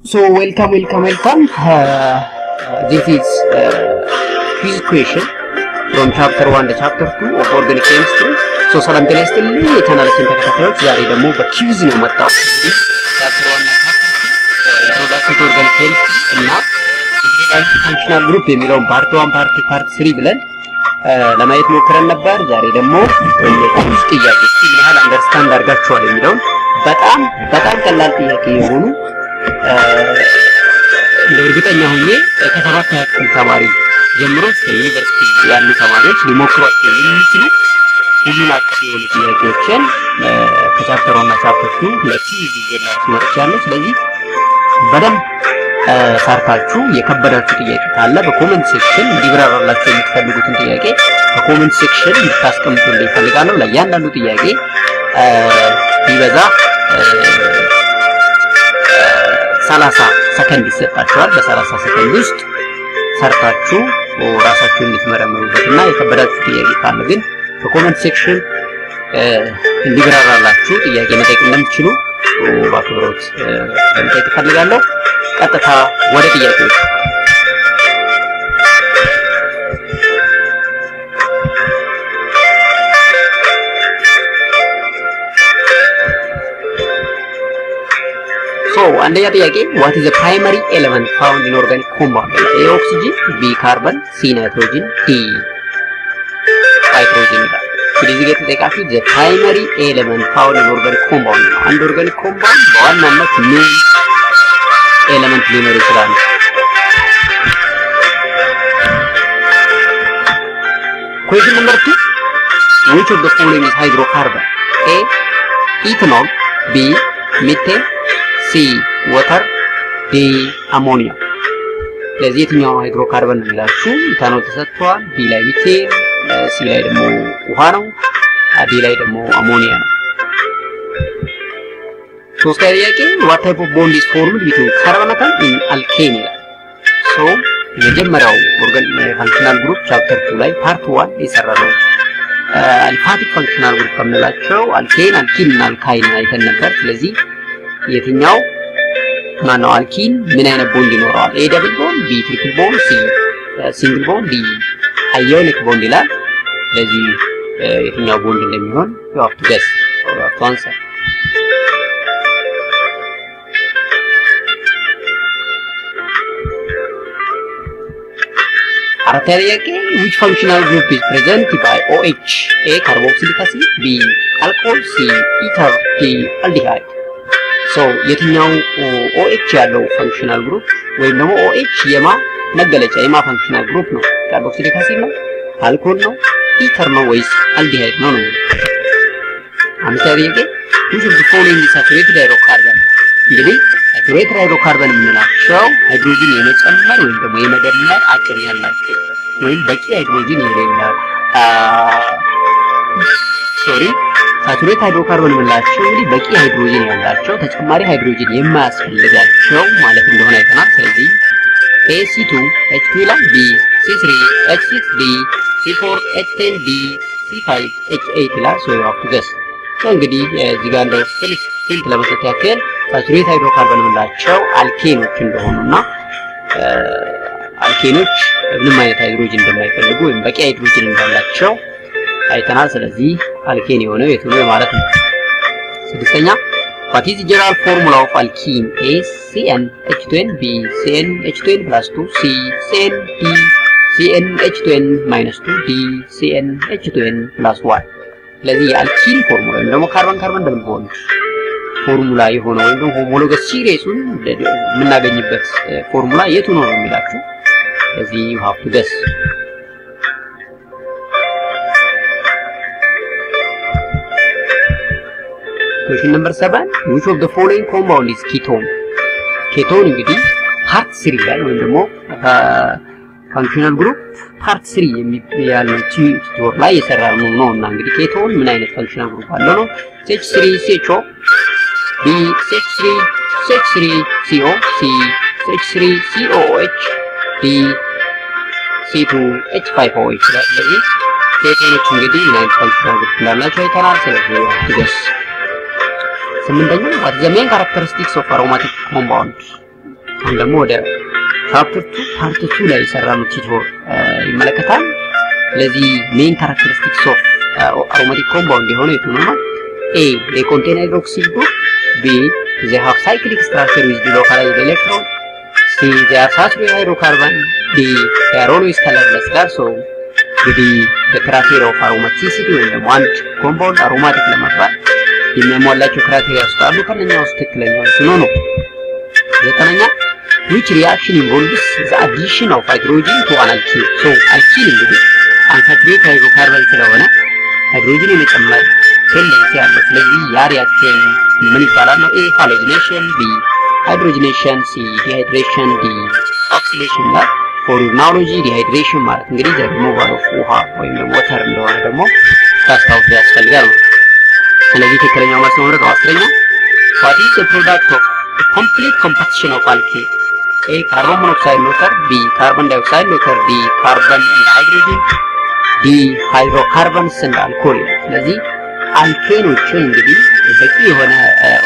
So welcome. This is quiz question from chapter 1 to chapter 2 of organic chemistry. So salam telestili channelaችን ተከታታዮች ዛሬ ደግሞ በquiz ነው መጣው chapter 1 እና introduction to organic chemistry እና functional group የሚለውን part 1 part 3 ብለን ለማየት ሞክረን ነበር። ዛሬ ደግሞ የquiz ጥያቄዎች ምን ያህል አንደርስታንድ አድርጋችኋል የሚለውን በጣም ቀላል ጥያቄ የሆኑ ለርግጠኛ ሆኜ ከሰባት ያክል ተማሪ ጀምሮ እስከ ዩኒቨርሲቲ ያሉ ተማሪዎች ሊሞክሯቸው የሚችሉ ሁሉን አቀፍ የሆኑ ጥያቄዎችን ከቻፕተር 1 እና ቻፕተር 2 ለኪዝ ይዘናችሁ መጥቻለሁ። ስለዚህ በደንብ ሰርታችሁ የከበዳችሁ ጥያቄ ካለ በኮሜንት ሴክሽን እንዲብራራላችሁ የምትፈልጉትን ጥያቄ በኮሜንት ሴክሽን እንድታስቀምጡልኝ ፈልጋለሁ። ለእያንዳንዱ ጥያቄ ቢበዛ 30 ሰከንድ ይሰጣችኋል። በ30 ሰከንድ ውስጥ ሰርታችሁ ራሳችሁን እንድትመረምሩበትና የከበዳችሁ ጥያቄ ካለ ግን በኮሜንት ሴክሽን እንዲብራራላችሁ ጥያቄ መጠየቅ እንደምትችሉ በአክብሮት ለመጠየቅ ፈልጋለሁ። ቀጥታ ወደ ጥያቄዎች So, andaya tiyake, what is the primary element found in organic compound? A oxygen, B carbon, C nitrogen, D hydrogen. So, this is the primary element found in organic compound. And organic compound, one number main element linear plan. Question number 2. Which of the following is hydrocarbon? A. Ethanol, B. Methane, C water, D ammonia. ለዚህ የትኛው ሃይድሮካርበን ብላችሁ ኢታኖል ተሰጥቷል። ቢ ላይ ሚቴን፣ ሲ ላይ ደግሞ ውሃ ነው፣ ዲ ላይ ደግሞ አሞኒያ ነው። ሶስተኛ ጥያቄ what type of bond is formed between carbon atom in alkane? So የመጀመሪያው functional group chapter 2 ላይ part 1 የሰራነው aliphatic functional group ከምንላቸው alkane፣ alkene እና alkyne አይተን ነበር። ስለዚህ የትኛው ማነው አልኪን ምን አይነት ቦንድ ይኖረዋል? ኤ ደብል ቦንድ፣ ቢ ትሪፕል ቦንድ፣ ሲ ሲንግል ቦንድ፣ ዲ አዮኒክ ቦንድ ይላል። ስለዚህ የትኛው ቦንድ እንደሚሆን you have to guess or you have to answer. አራተኛ ጥያቄ which functional group is present by OH? A carboxylic acid, B alcohol, C ether, D aldehyde. So የትኛው OH ያለው functional group ወይም ደግሞ OH የማ መገለጫ የማ functional group ነው? carboxylic acid ነው? alcohol ነው? ether ነው ወይስ aldehyde ነው? አምስተኛ ጥያቄ which of the following is saturated hydrocarbon? እንግዲህ saturated hydrocarbon የምንላቸው ሃይድሮጅን የመጨመር ወይም ደግሞ የመደመር አቅም ያላቸው ወይም በቂ ሃይድሮጅን የሌለው ሳቹሬት ሃይድሮካርበን የምንላቸው እንግዲህ በቂ ሃይድሮጅን ያላቸው ተጨማሪ ሃይድሮጅን የማያስፈልጋቸው ማለት እንደሆነ አይተናል። ስለዚህ AC2 H2 ይላል፣ B C3 H6 D C4 H10 D C5 H8 ይላል። so you have to guess. so እንግዲህ እዚህ ጋር እንደው ሂንት ለመስጠት ያክል ሳቹሬት ሃይድሮካርበን የምንላቸው አልኬኖች እንደሆኑና አልኬኖች ምንም አይነት ሃይድሮጅን እንደማይፈልጉ ወይም በቂ ሃይድሮጅን እንዳላቸው አይተናል። ስለዚህ አልኬን የሆነው የቱ ነው ማለት ነው። ስድስተኛ what is the general formula of alkene? A CnH2n, B CnH2n plus 2, C CN D CnH2n minus 2, D CnH2n plus 1. ስለዚህ የአልኪን ፎርሙላ ወይም ደግሞ ካርበን ደብል ቦንድ ፎርሙላ የሆነው ወይም ደግሞ ሆሞሎገስ ሲሪሱን የምናገኝበት ፎርሙላ የቱ ነው የሚላችሁ። ስለዚህ you have to guess. Question number 7. Which of the following compound is ketone? Ketone እንግዲህ part 3 ላይ ወይም ደግሞ functional group part 3 ያለው ቱቶር ላይ የሰራነው ነውና እንግዲህ ketone ምን አይነት functional group አለው ነው? CH3CHO, B CH3CO, C CH3COOH, D C2H5OH ላይ ስለዚህ ኬቶኖች እንግዲህ ምን አይነት functional group እንዳላቸው አይተናል። ስለዚህ ስምንተኛው what is the main characteristics of aromatic compound? ደግሞ ወደ ቻፕተር 2 ፓርት 2 ላይ የሰራነው ቲቶር ይመለከታል። ስለዚህ ሜን ካራክተሪስቲክስ ኦፍ አሮማቲክ ኮምፓውንድ የሆነ የቱ ነው? A, they contain hydroxyl group. B, they have cyclic structure with delocalized electron. C, they are saturated hydrocarbon. D, they are always colorless. So the criteria of aromaticity when the one compound aromatic ለመባል የሚያሟላቸው ክራይቴሪያ ውስጥ አሉ። ከነኛ ውስጥ ትክክለኛው ነው። ዘጠነኛ which reaction involves the addition of hydrogen to an alkene. So alkene እንግዲህ unsaturated hydrocarbon ስለሆነ ሃይድሮጅን የመጨመር ቴንደንሲ አለው። ስለዚህ ያ ሪአክሽን ምን ይባላል ነው? A, halogenation. B, hydrogenation. C, dehydration. D, oxidation ላይ for analogy dehydration ማለት እንግዲህ removal of ውሃ ወይም water እንደሆነ ደግሞ ታስታውሱ ያስፈልጋል። ስለዚህ ትክክለኛው መልስ ነው ማለት ነው። አስረኛ what is the product of the complete composition of alkane? A, carbon monoxide water. B, carbon dioxide water. D, carbon and hydrogen. D, hydrocarbons and alcohol. ስለዚህ አልኬኖች እንግዲህ በቂ የሆነ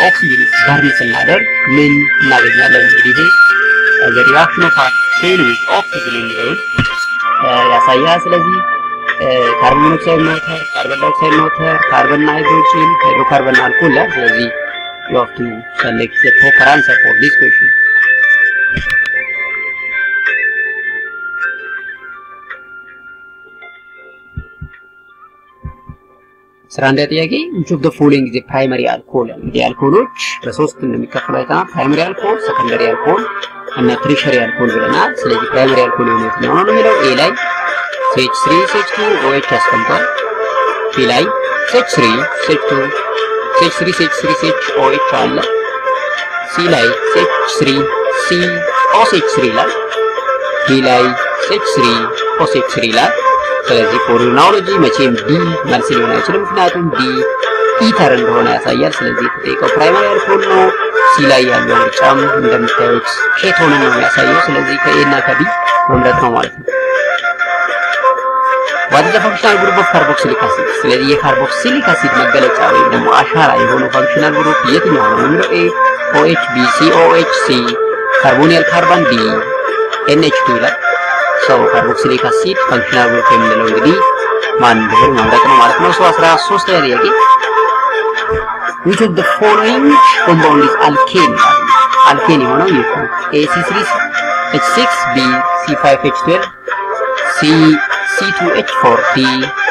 ኦክሲጅን ጋርም ስናደርግ ምን እናገኛለን? እንግዲህ the reaction of alkane with oxygen ያሳያል። ስለዚህ ካርቦን ሞኖክሳይድ ዋተር፣ ካርቦን ዳይኦክሳይድ ዋተር፣ ካርቦን እና ሃይድሮጅን፣ ሃይድሮካርቦን አልኮል። ስለዚህ you have to select the proper answer for this question. ስራንዳ ጥያቄ which of the following is a primary alcohol? እንግዲህ አልኮሎች በሶስት እንደሚከፈሉ አይተናል። ፕራይመሪ አልኮል፣ ሰከንደሪ አልኮል እና ትሪሸሪ አልኮል ብለናል። ስለዚህ ፕራይመሪ አልኮል የሆነው ነው የሚለው A ላይ CH3 CH2 OH ያስቀምጣል። B ላይ CH3 CH2 CH3 CH3 CH OH አለ። C ላይ CH3 COCH3 ላይ D ላይ CH3 OCH3 ላይ ስለዚህ for analogy መቼም D መልስ ሊሆን አይችልም፣ ምክንያቱም D ኢተር እንደሆነ ያሳያል። ስለዚህ የተጠየቀው ፕራይመሪ አልኮል ነው። C ላይ ያለው ምርጫም እንደምታዩት ኬቶን ነው የሚያሳየው። ስለዚህ ከA እና ከB መምረጥ ነው ማለት ነው። what is the functional group of carboxylic acid? ስለዚህ የካርቦክሲሊክ አሲድ መገለጫ ወይም ደግሞ አሻራ የሆነው ፋንክሽናል ግሩፕ የትኛው ነው የሚለው A OH B COH C ካርቦኒል ካርቦን D NH2 ላይ ሰው ካርቦክሲሊክ አሲድ ፋንክሽናል ግሩፕ የምንለው እንግዲህ ማን እንደሆነ መምረጥ ነው ማለት ነው። 13 ላይ ጥያቄ which of the following compound is alkane? alkane የሆነው ይሄ A C3H6 B C5H12 C C2H4 D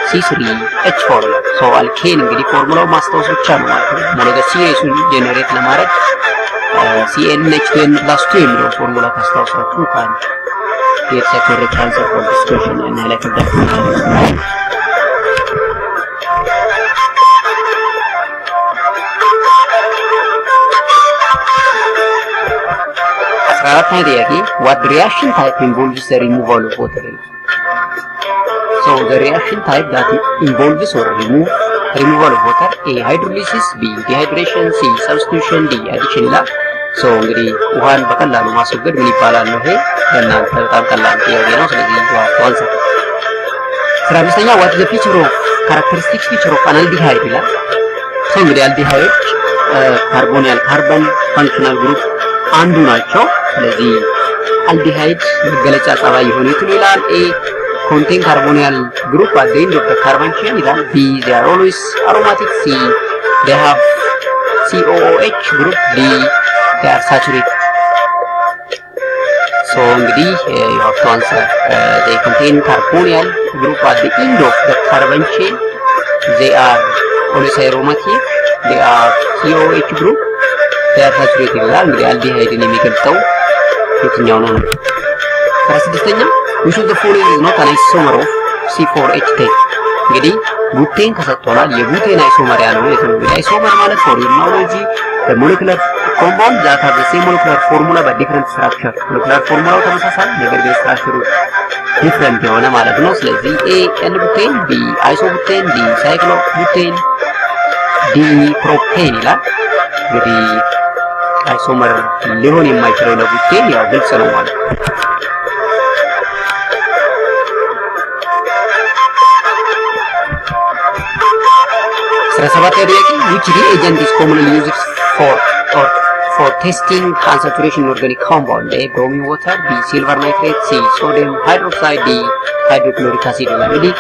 C3H4 so alkane እንግዲህ ፎርሙላው ማስታወስ ብቻ ነው ማለት ነው። ሞለኪውል ሲሪሱን ጄነሬት ለማድረግ CnH2n+2 የሚለው ፎርሙላ ታስታውሳችሁ ካል It's a correct answer for this question and I like that. What reaction type involves the removal of water? So the reaction type that involves or removal of water: A, hydrolysis. B, dehydration. C, substitution. D, addition. So እንግዲህ ውሃን በቀላሉ ማስወገድ ምን ይባላል ነው? ይሄ ለእናንተ በጣም ቀላል ጥያቄ ነው። ስለዚህ ዋው አንሰር 15ኛ what is the feature of characteristic feature of an aldehyde ይላል። so እንግዲህ አልዲሃይድ ካርቦኒል ካርቦን ፋንክሽናል ግሩፕ አንዱ ናቸው። ስለዚህ አልዲሃይድ መገለጫ ጸባይ የሆኑት ይላል A contain carbonyl group at the end of the carbon chain ይላል። B they are always aromatic. C they have COOH group. D they are saturated. So እንግዲህ you have to answer they contain carbonyl group at the end of the carbon chain. They are always aromatic. They are COOH group. They are saturated ይላል። እንግዲህ አልዲሃይድን የሚገልጸው የትኛው ነው? 16ኛ which of the following is not an isomer of C4H10? እንግዲህ ቡቴን ከሰጥቶናል። የቡቴን አይሶመር ያለው የትኛው? አይሶመር ማለት for analogy the molecular compound that has the same molecular formula but different structure. molecular formula ተመሳሳይ ነገር ግን structure different የሆነ ማለት ነው። ስለዚህ A N ቡቴን፣ B አይሶቡቴን፣ D ሳይክሎቡቴን፣ D ፕሮፔን ይላል። እንግዲህ አይሶመር ሊሆን የማይችለው ለቡቴን ያው ግልጽ ነው ማለት ነው። 17 which reagent is commonly used for testing unsaturation in organic compound A bromine water B silver nitrate C sodium hydroxide D hydrochloric acid እንግዲህ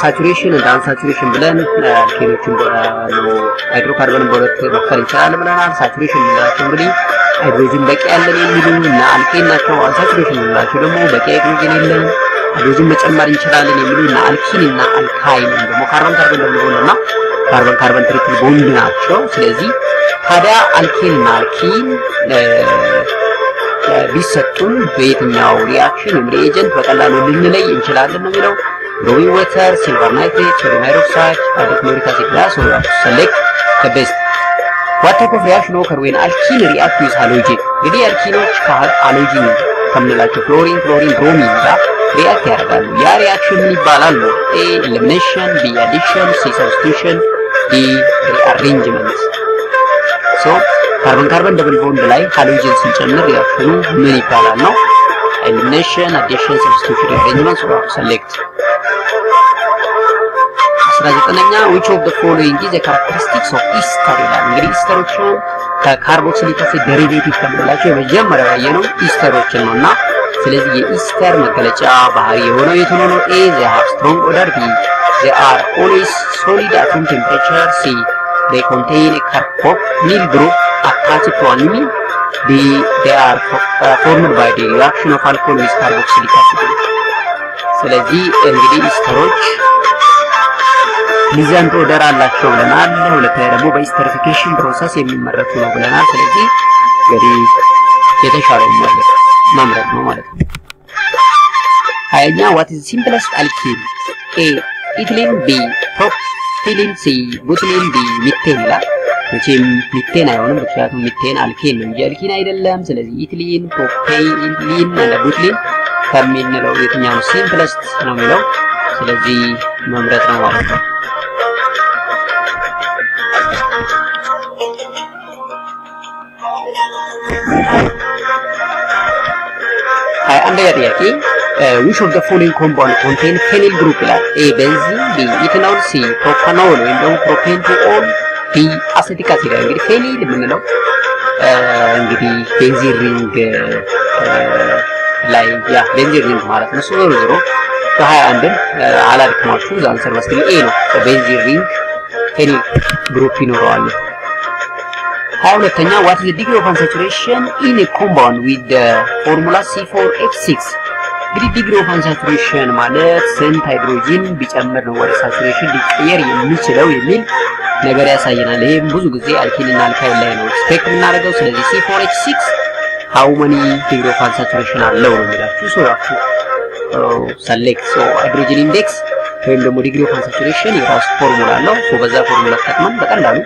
saturation and unsaturation ብለን ኬሚካሎችን ነው ሃይድሮካርበን በሁለት መክፈል እንችላለን ብለናል saturation ማለት እንግዲህ ሃይድሮጅን በቂ ያለን የሚሉ እና አልኬን ናቸው unsaturation ማለት ደግሞ በቂ ሃይድሮጅን የለም ሃይድሮጅን መጨመር እንችላለን የሚሉ እና አልኪን እና አልካይን ደግሞ ካርበን ካርበን ደብልቦንና ካርበን ካርበን ትሪፕል ቦንድ ናቸው ስለዚህ ታዲያ አልኬን እና አልኪን ቢሰጡን በየትኛው ሪአክሽን ወይም ሪኤጀንት በቀላሉ ልንለይ እንችላለን ነው የሚለው bromine water silver nitrate sodium hydroxide hydrochloric acid gas or select the best what type of reaction occur when alkene react with halogen እንግዲህ አልኪኖች ከሃሎጂን ከምንላቸው ክሎሪን ብሮሚን ጋር ሪአክት ያደርጋሉ ያ ሪአክሽን ምን ይባላል A elimination B addition C substitution D rearrangement so carbon carbon double bond ላይ ሃሎጂን ስንጨምር ሪአክሽኑ ምን ይባላል ነው elimination addition substitution rearrangement or select 19ኛ which of the following is the characteristics of ester ይላል እንግዲህ ኢስተሮችን ከካርቦክሲሊክ አሲድ ዴሪቬቲቭ ከምንላቸው የመጀመሪያው ያየነው ኢስተሮችን ነውና ስለዚህ የኢስተር መገለጫ ባህሪ የሆነው የትኛው ነው A they have strong odor B they are always solid at room temperature C they contain a carbonyl group attached to amine D they are formed by the reaction of alcohol with carboxylic acid ስለዚህ እንግዲህ ኢስተሮች ሚዛን ኦርደር አላቸው ብለናል ሁለተኛ ደግሞ በኢስተሪፊኬሽን ፕሮሰስ የሚመረቱ ነው ብለናል ስለዚህ እንግዲህ የተሻለው መምረጥ ነው ማለት ነው ሃያኛ what is simplest alkene A ethylene B propylene C butylene D methane ይላል መቼም ሚቴን አይሆንም ምክንያቱም ሚቴን አልኬን ነው እንጂ አልኪን አይደለም ስለዚህ ኢትሊን ፕሮፔሊን እና ቡትሊን ከሚንለው የትኛው ሲምፕለስት ነው የሚለው ስለዚህ መምረጥ ነው ማለት ነው አንደኛ ጥያቄ which of the following compound contain phenyl group ይላል A benzene B ethanol C propanol ወይም ደግሞ propanol D acetic acid እንግዲህ ፌኒል የምንለው እንግዲህ ቤንዚን ሪንግ ላይ ያ ቤንዚን ሪንግ ማለት ነው ሶ ዞሮ በ21 አላድክማችሁ ዛንሰር መስክሪ A ነው ቤንዚን ሪንግ ፌኒል ግሩፕ ይኖረዋል 22ኛ what is the degree of unsaturation in a compound with the formula C4H6 እንግዲህ degree of unsaturation ማለት ስንት ሃይድሮጂን ቢጨምር ነው ወደ ሳቹሬሽን ሊቀየር የሚችለው የሚል ነገር ያሳየናል ይሄ ብዙ ጊዜ አልኪን እና አልካይል ላይ ነው ኤክስፔክት እናደርገው ስለዚህ C4H6 how many degree of unsaturation አለው ነው የሚላችሁ ሶ select so hydrogen index ወይም ደግሞ degree of unsaturation የራሱ ፎርሙላ አለው ሶ በዛ ፎርሙላ ተጠቅመን በቀላሉ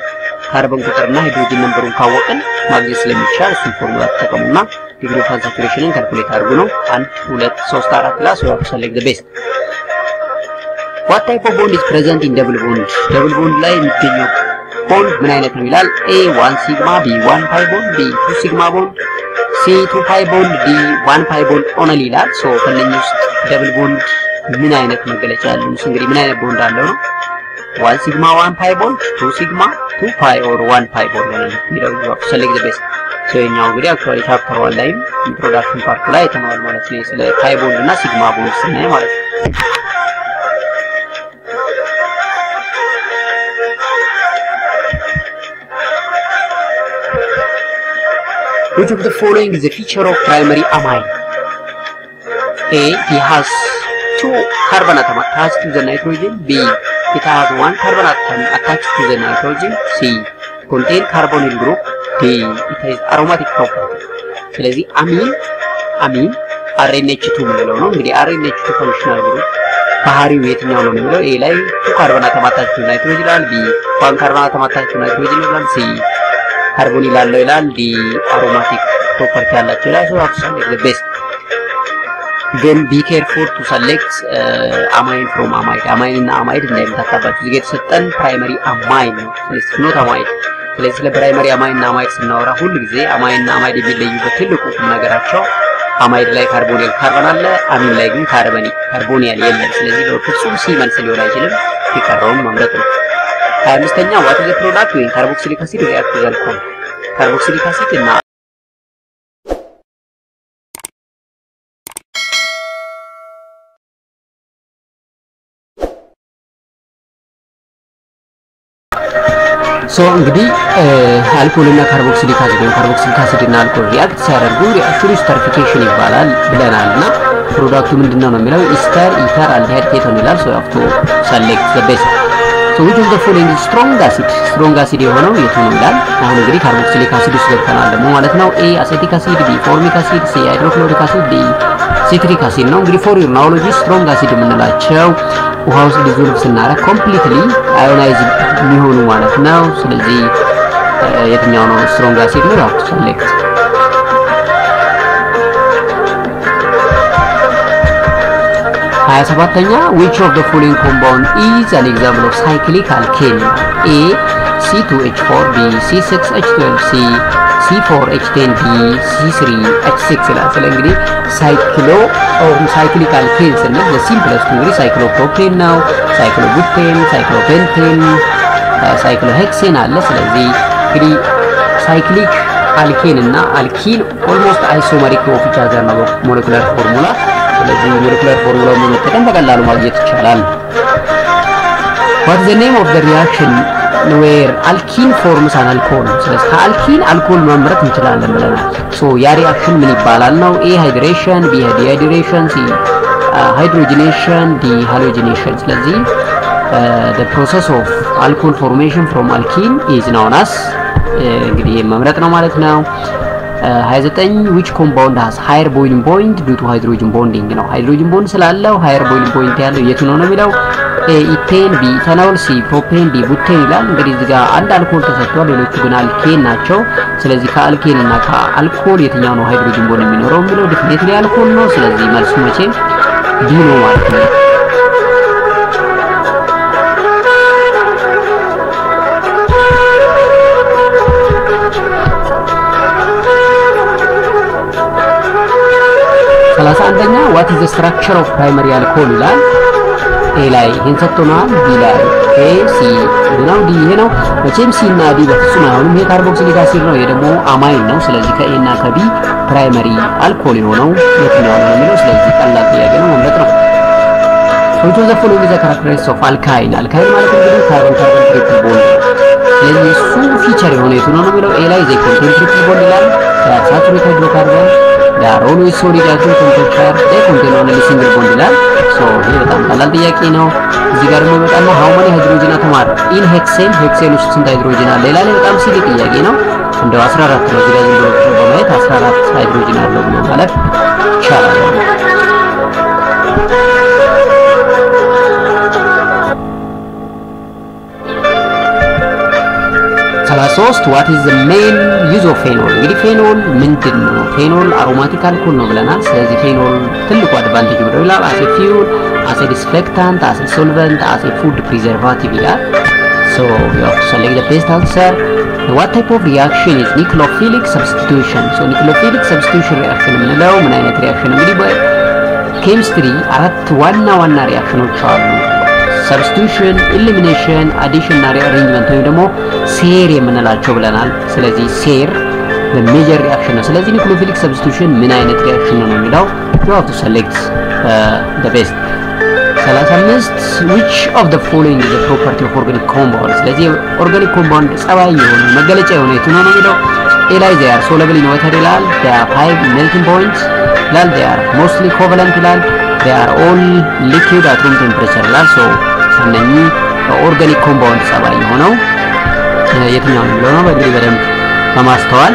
ካርቦን ቁጥርና ሃይድሮጂን ነምበሩን ካወቅን ማግኘት ስለሚቻል እሱን ፎርሙላ ተጠቅሙና degree of unsaturation ካልኩሌት አድርጉ ነው 1 2 3 4 ላ so select the best what type of bond is present in double bond ላይ የሚገኘው ቦንድ ምን አይነት ነው ይላል A 1 sigma B 1 pi bond B 2 sigma bond C 2 pi bond D 1 pi bond only ይላል ሶ ከነኚህ ውስጥ double bond ምን አይነት መገለጫ አለው እንግዲህ ምን አይነት ቦንድ አለው ነው 1 sigma 1 pi bond 2 sigma 2 pi or 1 pi bond ነው የሚለው select the best ሶ የኛው እንግዲህ አክቹአሊ ቻፕተር 1 ላይ ኢንትሮዳክሽን ፓርት ላይ ተማር ማለት ነው ስለ pi bond እና sigma bond ስናይ ማለት ነው which of the following is a feature of primary amine A it has 2 carbon atoms attached to the nitrogen B it has 1 carbon atom attached to the nitrogen C contain carbonyl group D it has aromatic property ስለዚህ አሚን RNH2 ምንለው ነው እንግዲህ RNH2 functional group ባህሪው የትኛው ነው የሚለው A ላይ 2 carbon atom attached to nitrogen ይላል B 1 carbon atom attached to nitrogen ይላል C carbonyl አለው ይላል D aromatic property ያላቸው ይላል so select the best then be careful to select amine from amide amine እና amide እንደምታጣባችሁ እዚህ የተሰጠን primary amine ነው ስለዚህ not amide ስለዚህ ስለ primary amine እና amide ስናወራ ሁሉ ጊዜ amine እና amide የሚለዩበት ትልቁ ነገራቸው amide ላይ ካርቦኒል ካርበን አለ amine ላይ ግን ካርቦኒል የለም ስለዚህ በፍጹም C መልስ ሊሆን አይችልም የቀረውን መምረጥ ነው 25ኛ what is the product when carboxylic acid reacts with alcohol carboxylic acid እና So እንግዲህ አልኮል እና ካርቦክሲሊክ አሲድ እና አልኮል ሪአክት ሲያደርጉ ሪአክሽኑ ስተሪፊኬሽን ይባላል ብለናልና ፕሮዳክቱ ምንድነው ነው የሚለው ኢስተር ኢተር አልዲሃይድ ኬቶን ይላል so you have to select the best so which of the following is strong acid የሆነው የቱ ነው ይላል አሁን እንግዲህ ካርቦክሲሊክ አሲድ ውስጥ ገብተናል ደግሞ ማለት ነው A acetic acid B formic acid C hydrochloric acid D citric acid ነው እንግዲህ for your knowledge strong acid የምንላቸው ውሃ ውስጥ ዲዞልቭ ስናደርግ ኮምፕሊትሊ አዮናይዝድ የሚሆኑ ማለት ነው ስለዚህ የትኛው ነው ስትሮንግ አሲድ ነው ያው ሰሌክት 27ኛ which of the following compound is an example of cyclic alkane A C2H4 B C6H12C C4H10D C3H6 ይላል ስለዚህ ሳይክሎ or cyclic alkane ስንል the simplest እንግዲህ cyclopropane ነው cyclobutane cyclopentane cyclohexane አለ ስለዚህ እንግዲህ cyclic alkane እና alkene almost isomeric of each other ነው molecular formula ስለዚህ molecular formula መጠቀም በቀላሉ ማግኘት ይቻላል What is the name of the reaction where alkene forms an alcohol ስለዚህ ከአልኪን አልኮል ማምረት እንችላለን ብለናል so ያ ሪአክሽን ምን ይባላል ነው A hydration B dehydration C hydrogenation D halogenation ስለዚህ the process of alcohol formation from alkene is known as እንግዲህ መምረጥ ነው ማለት ነው 29 which compound has higher boiling point due to hydrogen bonding ነው hydrogen bond ስላለው higher boiling point ያለው የቱ ነው የሚለው A ethane B ethanol C propane D butane ይላል እንግዲህ እዚህ ጋር አንድ አልኮል ተሰጥቷል ሌሎቹ ግን አልኬን ናቸው ስለዚህ ከአልኬን እና ከአልኮል የትኛው ነው ሃይድሮጅን ቦንድ የሚኖረው የሚለው ዲፊኒትሊ አልኮል ነው ስለዚህ መልሱ መቼም ዲ ነው ማለት ነው ሰላሳኛ what is the structure of primary alcohol ይላል A ላይ ይሄን ሰጥቶናል B ላይ A C ነው D ይሄ ነው መቼም C እና D በፍጹም አይሆንም ይሄ ካርቦክሲሊክ አሲድ ነው ይሄ ደግሞ አማይን ነው ስለዚህ ከA እና ከB ፕራይመሪ አልኮል የሆነው የትኛው ነው የሚለው ስለዚህ ቀላል ጥያቄ ነው መምረጥ ነው Which of the following is the characteristics of alkyne ማለት እንግዲህ ካርቦን ትሪፕል ቦንድ ስለዚህ እሱ ፊቸር የሆነ የቱ ነው የሚለው A ላይ they contain triple bond ይላል saturated hydrocarbon they are always solid at room temperature they contain only single bond ይላል so ይሄ በጣም ቀላል ጥያቄ ነው እዚህ ጋር ደግሞ በጣም how many hydrogen atom are in hexane ውስጥ ስንት ሃይድሮጅን አለ ይላል በጣም ሲሊ ጥያቄ ነው እንደው 14 ነው እዚህ ጋር ዝም ብሎ በማየት 14 ሃይድሮጅን አለው ማለት ይቻላል 33 what is the main use of phenol እንግዲህ ፌኖል ምንድነው ፌኖል አሮማቲክ አልኮል ነው ብለናል ስለዚህ ፌኖል ትልቁ አድቫንቴጅ ነው ይላል as a fuel as a disinfectant as a solvent as a food preservative ይላል so you have to select the best answer what type of reaction is nucleophilic substitution so nucleophilic substitution reaction ምንለው ምን አይነት ሪአክሽን እንግዲህ በኬሚስትሪ አራት ዋና ሪአክሽኖች አሉ substitution elimination addition እና rearrangement ወይ ደግሞ ሴር የምንላቸው ብለናል ስለዚህ ሴር the major reaction ነው ስለዚህ nucleophilic substitution ምን አይነት reaction ነው የሚለው you have to select the best 35 which of the following is the property of organic compound ስለዚህ organic compound ጸባይ የሆነ መገለጫ የሆነ የቱ ነው የሚለው A ላይ they are soluble in water ይላል they have high melting point ይላል they are mostly covalent ይላል they are all liquid at room temperature ይላል so እነኚህ ኦርጋኒክ ኮምፓውንድ ጸባይ የሆነው የትኛው ነው የሚለው ነው በእንግዲህ በደንብ በማስተዋል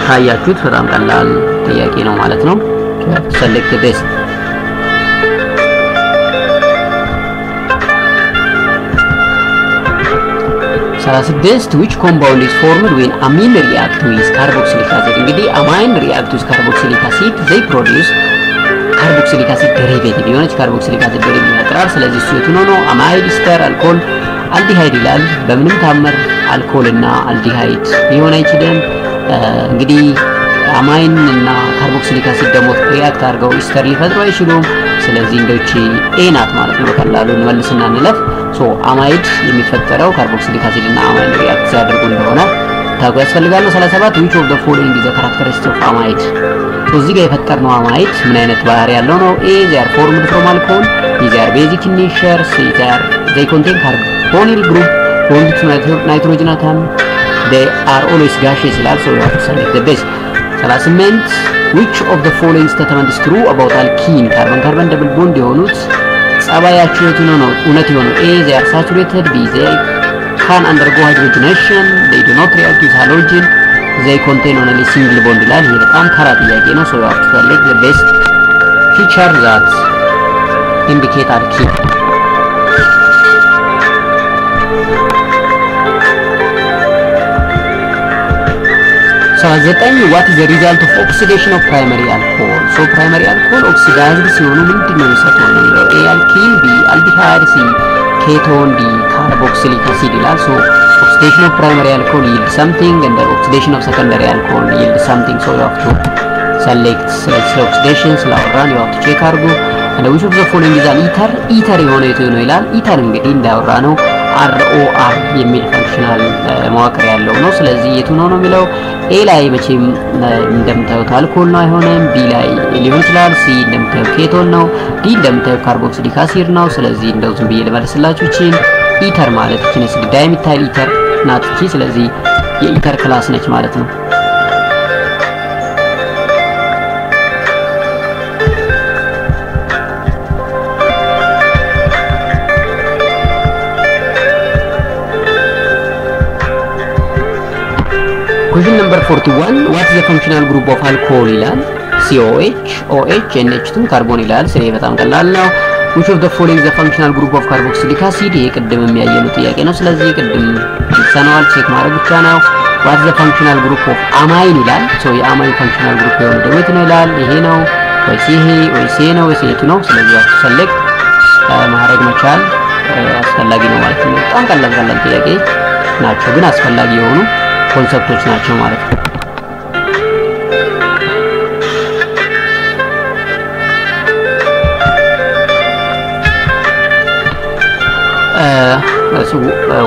ታያችሁት በጣም ቀላል ጥያቄ ነው ማለት ነው select the best which compound is formed when amine react with carboxylic acid እንግዲህ amine react with carboxylic acid they produce carboxylic acid derivative የሆነች carboxylic acid derivative ያጥራል ስለዚህ እሱ የቱ ነው amide ester alcohol aldehyde ይላል በምንም ታመር አልኮል እና aldehyde ሊሆን አይችልም እንግዲህ amine እና carboxylic acid ደግሞ ሪአክት አድርገው ester ሊፈጥሩ አይችሉም ስለዚህ እንደውጪ A ናት ማለት ነው በቀላሉ እንመልስና እንለፍ so amide የሚፈጠረው carboxylic acid እና amine ሪአክት ሲያደርጉ እንደሆነ ታውቁ ያስፈልጋል። 37 which of the following is the characteristic of amide? so እዚህ ጋር የፈጠርነው አማይድ ምን አይነት ባህሪ ያለው ነው? A they are formed from alcohol, B they are basic in nature, C they contain carbonyl group bonded to nitrogen atom, they are always gaseous ይላል። so you have to select the best. 38 which of the following statement is true about alkene carbon carbon double bond የሆኑት ጸባያቸው የቱ ነው? እውነት የሆነው A they are saturated, B they can undergo hydrogenation, they do not react with halogen, they contain only single bond ይላል። ይሄ በጣም ተራ ጥያቄ ነው። so you have to select the best feature that indicate alkene. 9 what is the result of oxidation of primary alcohol? so primary alcohol oxidized ሲሆኑ ምንድነው የሚሰጠው ነው? A alkene, B aldehyde, C ketone, D carboxylic acid ይላል። so oxidation of primary alcohol yield something and the oxidation of secondary alcohol yield something. so you have to select oxidation ስላወራን you have to check አድርጉ። and which of the following is an ether? ether የሆነ የቱ ነው ይላል። ether እንግዲህ እንዳወራ ነው ROR የሚል ፈንክሽናል መዋቅር ያለው ነው። ስለዚህ የቱ ነው የሚለው A ላይ መቼም እንደምታዩት አልኮል ነው አይሆንም። B ላይ ሊሆን ይችላል። C እንደምታዩት ኬቶን ነው። D እንደምታዩት ካርቦክሲሊክ አሲድ ነው። ስለዚህ እንደው ዝም ብዬ ልመልስላችሁ ይችላል። ኢተር ማለት እቺ ነች ዳይሚታይል ኢተር ናት እቺ። ስለዚህ የኢተር ክላስ ነች ማለት ነው። question number 41 what is the functional group of alcohol ይላል። COH, OH, NH2 ካርቦን ይላል። ስለዚህ በጣም ቀላል ነው። which of the following is the functional group of carboxylic acid? ይሄ ቅድም የሚያየነው ጥያቄ ነው። ስለዚህ ቅድም ሰናል ቼክ ማድረግ ብቻ ነው። what is the functional group of amine ይላል። so የአማይን functional group የሆነ ደግሞ የት ነው ይላል። ይሄ ነው ወይስ ይሄ ወይስ ይሄ ነው ወይስ የቱ ነው? ስለዚህ select ማድረግ መቻል አስፈላጊ ነው ማለት ነው። በጣም ቀላል ጥያቄ ናቸው ግን አስፈላጊ የሆኑ ኮንሰፕቶች ናቸው ማለት ነው። so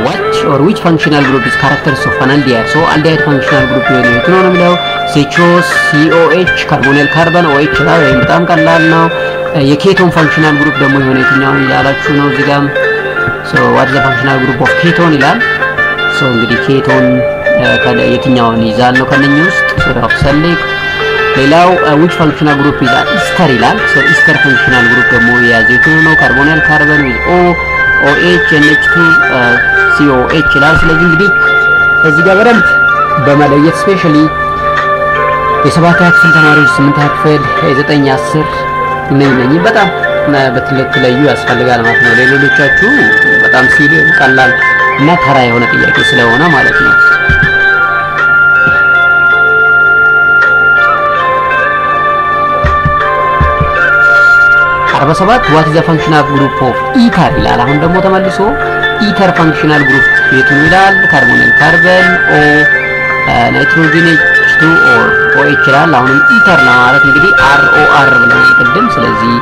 what or which functional group is characteristic of an aldehyde? so aldehyde functional group የቱ ነው የሚለው CHOS, COH carbonyl carbon OH ላይ በጣም ቀላል ነው። የኬቶን functional group ደግሞ የሆነ የትኛው ይላላችሁ ነው እዚህ ጋር so what is the functional group of ketone ይላል። so እንግዲህ ኬቶን የትኛውን ይዛል ነው ከነኚህ ውስጥ so select። ሌላው which functional group is ester ይላል። so ester functional group ደግሞ የያዘው ነው carbonyl carbon with OH, NH2, COH ይላል። ስለዚህ እንግዲህ እዚህ ጋር በደንብ በመለየት ስፔሻሊ የ7ኛ ክፍል ተማሪዎች 8ኛ ክፍል 9 10 እነኚህ በጣም በትለዩ ያስፈልጋል ማለት ነው። ሌሎቻችሁ በጣም ሲሪየስ ቀላል እና ተራ የሆነ ጥያቄ ስለሆነ ማለት ነው። 47 what is the functional group of ether ይላል። አሁን ደግሞ ተመልሶ ether functional group የቱ ይላል? carbonyl carbon O nitrogen H2 or OH ይላል። አሁንም ether ነው ማለት እንግዲህ ROR ብለን ቅድም ስለዚህ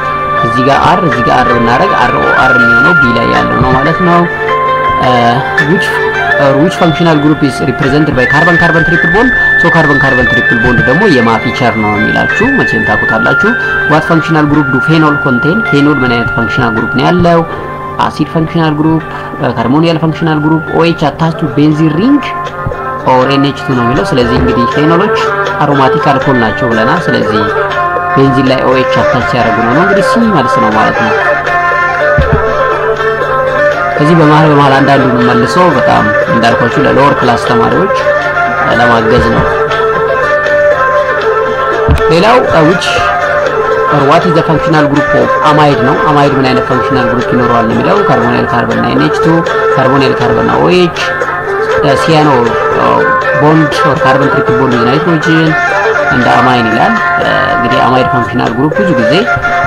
እዚህ ጋር R እዚህ ጋር R ብናደርግ ROR የሚሆነው B ላይ ያለው ነው ማለት ነው። which functional group is represented by carbon carbon triple bond? so carbon carbon triple bond ደግሞ የማ ፊቸር ነው የሚላችሁ መቼም ታውቁታላችሁ። what functional group do phenol contain? phenol ምን አይነት functional group ነው ያለው? acid functional group, carbonyl functional group, OH attached to benzene ring or NH2 ነው የሚለው። ስለዚህ እንግዲህ ፌኖሎች አሮማቲክ አልኮል ናቸው ብለናል። ስለዚህ ቤንዚን ላይ OH አታች ያደርጉ ነው እንግዲህ ሲ ማለት ነው ማለት ነው። ከዚህ በመሃል አንዳንዱ መልሶ በጣም እንዳልኳችሁ ለሎወር ክላስ ተማሪዎች ለማገዝ ነው። ሌላው which or what is the functional group of amide ነው። amide ምን አይነት functional group ይኖረዋል የሚለው carbonyl carbon እና NH2 carbonyl carbon እና OH cyano bond or carbon triple bond with nitrogen and amine ይላል። እንግዲህ amide functional group ብዙ ጊዜ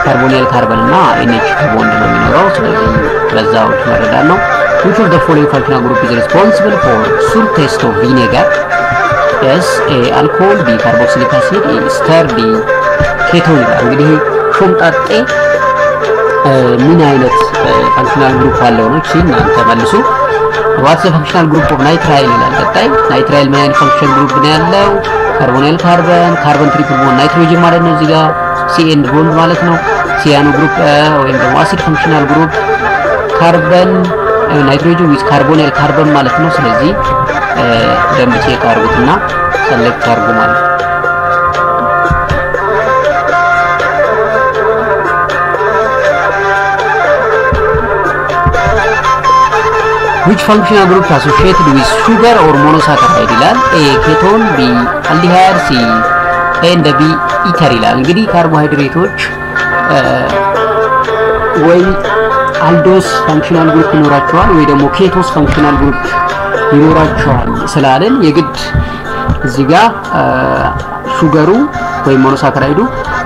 carbonyl carbon እና NH2 bond ነው የሚኖረው። ስለዚህ በዛው ተመረዳን ነው። which of the following functional group is responsible for sur taste of vinegar? yes A alcohol, B carboxylic acid, A ester, D ketone ይላል። እንግዲህ ሾምጣጤ ምን አይነት functional group አለው ነው? እሺ እናንተ መልሱ። what's the functional group of nitrile ይላል ቀጣይ nitrile ምን አይነት functional group ነው ያለው carbonyl carbon triple bond nitrogen ማለት ነው እዚህ ጋር C end bond ማለት ነው cyano group ወይም ደግሞ acid functional group carbon nitrogen with carbonyl carbon ማለት ነው ስለዚህ ደንብ ቼክ አድርጉትና select አድርጉ ማለት ነው which functional group associated with sugar or monosaccharide ይላል A ketone B aldehyde C and B ether ይላል እንግዲህ ካርቦሃይድሬቶች ወይ አልዶስ functional group ይኖራቸዋል ወይ ደግሞ ኬቶስ functional group ይኖራቸዋል ስላለን የግድ እዚህ ጋር ሹገሩ ወይ ሞኖሳካራይዱ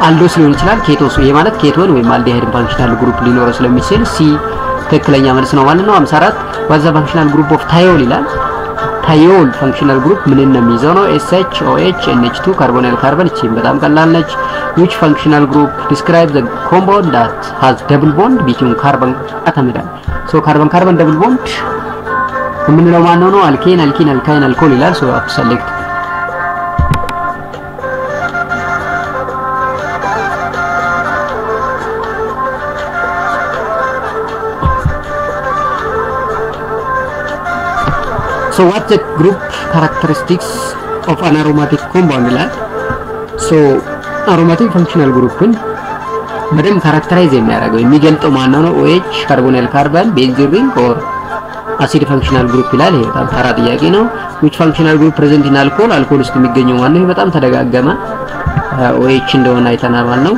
አልዶስ ሊሆን ይችላል ኬቶስ ይሄ ማለት ኬቶን ወይ አልዲሃይድ functional group ሊኖረው ስለሚችል C ትክክለኛ መልስ ነው ማለት ነው 54 what's the functional group of thiol ይላል thiol functional group ምን እንደሚይዘው ነው SH OH NH2 carbonyl carbon እቺ በጣም ቀላል ነች which functional group describe the compound that has double bond between carbon atom ይላል so carbon carbon double bond ምንለው ማን ነው alkane alkene alkyne alcohol ይላል so select so what the group characteristics of an aromatic compound ይላል so aromatic functional groupን በደንብ ካራክተራይዝ የሚያደርገው የሚገልጠው ማን ነው OH carbonyl carbon benzene ring or acid functional group ይላል ይሄ በጣም ተራ ጥያቄ ነው which functional group present in alcohol alcohol ውስጥ የሚገኘው ማን ነው ይሄ በጣም ተደጋገመ OH እንደሆነ አይተናል ማለት ነው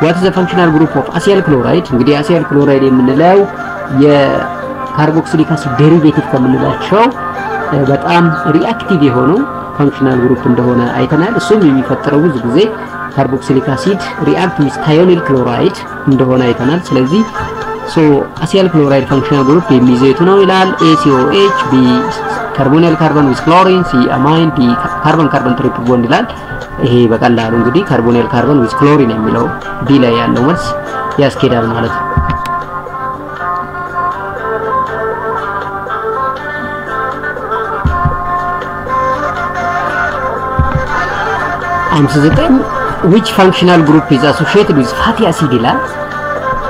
what is the functional group of acyl chloride እንግዲህ acyl chloride የምንለው የካርቦክሲሊክ አሲድ ዴሪቬቲቭ ከምንላቸው በጣም ሪአክቲቭ የሆነው functional group እንደሆነ አይተናል እሱም የሚፈጠረው ብዙ ጊዜ carboxylic acid react with thionyl chloride እንደሆነ አይተናል ስለዚህ so acyl chloride functional group የሚይዘው ነው ይላል ACOH B carbonyl carbon with chlorine C amine D carbon carbon triple bond ይላል ይሄ በቀላሉ እንግዲህ carbonyl carbon with chlorine የሚለው D ላይ ያለው መልስ ያስኬዳል ማለት ነው 59 which functional group is associated with fatty acid ይላል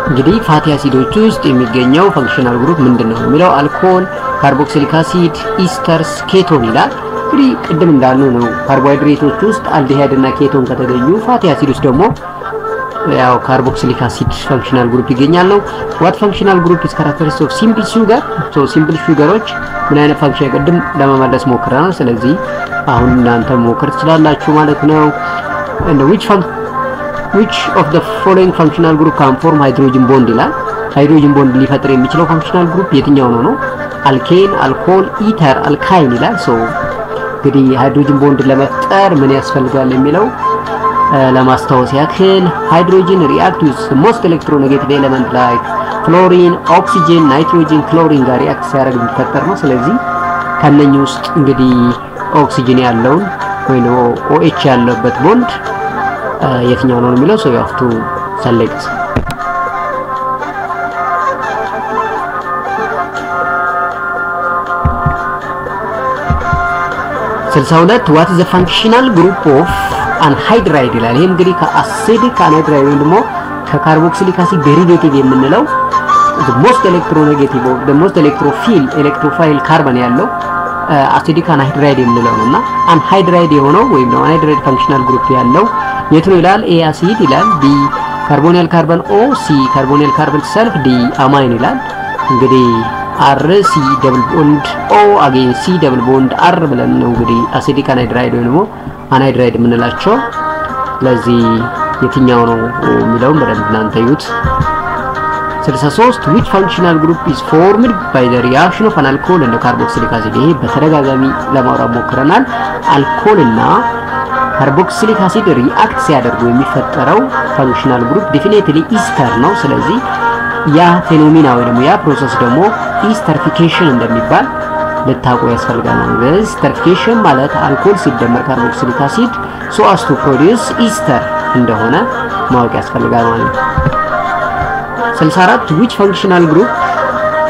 እንግዲህ ፋቲ አሲዶች ውስጥ የሚገኘው functional group ምንድነው የሚለው አልኮል ካርቦክሲሊክ አሲድ ኢስተርስ ኬቶን ይላል እንግዲህ ቅድም እንዳልነው ነው ካርቦሃይድሬቶች ውስጥ አልዲሃይድ እና ኬቶን ከተገኙ ፋቲ አሲዶች ደግሞ ያው ካርቦክሲሊክ አሲድ functional group ይገኛል ነው what functional group is characteristic of simple sugar so simple sugarዎች ምን አይነት function ቅድም ለመመለስ ሞክረናል ስለዚህ አሁን እናንተ ሞክር ትችላላችሁ ማለት ነው and which of the following functional group can form hydrogen bond ይላል hydrogen bond ሊፈጥር የሚችለው functional group የትኛው ነው alkane alcohol ether alkyne ይላል so እንግዲህ hydrogen bond ለመፍጠር ምን ያስፈልጋል የሚለው ለማስተዋወስ ያክል hydrogen react with most electronegative element like fluorine oxygen nitrogen chlorine ጋር react ሲያደርግ የሚፈጠር ነው ስለዚህ ከነኚህ ውስጥ እንግዲህ ኦክሲጅን ያለውን ወይ ነው OH ያለበት ቦንድ የትኛው ነው የሚለው so you have to select what is the functional group of anhydride ይላል ይሄ እንግዲህ ከአሲዲክ አንሃይድራይድ ወይ ደግሞ ከካርቦክሲሊክ አሲድ ዴሪቬቲቭ የምንለው the most electronegative or the most electrophile carbon ያለው acidic anhydride የምንለው ነውና anhydride የሆነው ወይ ነው anhydride functional group ያለው የት ነው ይላል A acid ይላል B carbonyl carbon O C carbonyl carbon self D amine ይላል እንግዲህ R C double bond O again C double bond R ብለን ነው እንግዲህ acidic anhydride ወይ ነው anhydride የምንላቸው ለዚህ የትኛው ነው የሚለው በደንብ እናንተ ይዩት 63 which functional group is formed by the reaction of an alcohol and carboxylic acid ይሄ በተደጋጋሚ ለማውራት ሞክረናል alcohol እና carboxylic acid react ሲያደርጉ የሚፈጠረው functional group definitely ester ነው ስለዚህ ያ ፌኖሜና ወይ ደግሞ ያ ፕሮሰስ ደግሞ esterification እንደሚባል ልታውቁ ያስፈልጋል ማለት ነው esterification ማለት alcohol ሲደመር carboxylic acid so as to produce ester እንደሆነ ማወቅ ያስፈልጋል ማለት ነው 64 which functional group